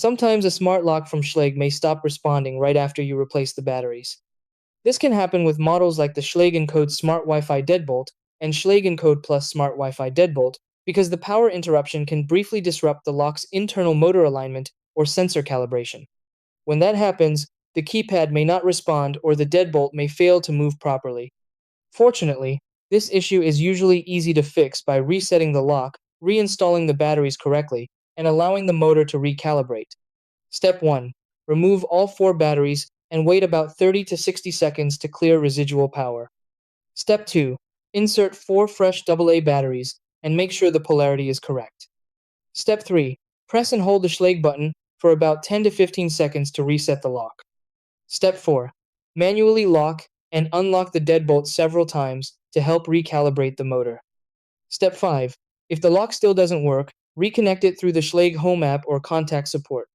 Sometimes a smart lock from Schlage may stop responding right after you replace the batteries. This can happen with models like the Schlage Encode Smart Wi-Fi Deadbolt and Schlage Encode Plus Smart Wi-Fi Deadbolt because the power interruption can briefly disrupt the lock's internal motor alignment or sensor calibration. When that happens, the keypad may not respond or the deadbolt may fail to move properly. Fortunately, this issue is usually easy to fix by resetting the lock, reinstalling the batteries correctly, and allowing the motor to recalibrate. Step 1. Remove all 4 batteries and wait about 30 to 60 seconds to clear residual power. Step 2. Insert 4 fresh AA batteries and make sure the polarity is correct. Step 3. Press and hold the Schlage button for about 10 to 15 seconds to reset the lock. Step 4. Manually lock and unlock the deadbolt several times to help recalibrate the motor. Step 5. If the lock still doesn't work, reconnect it through the Schlage Home app or contact support.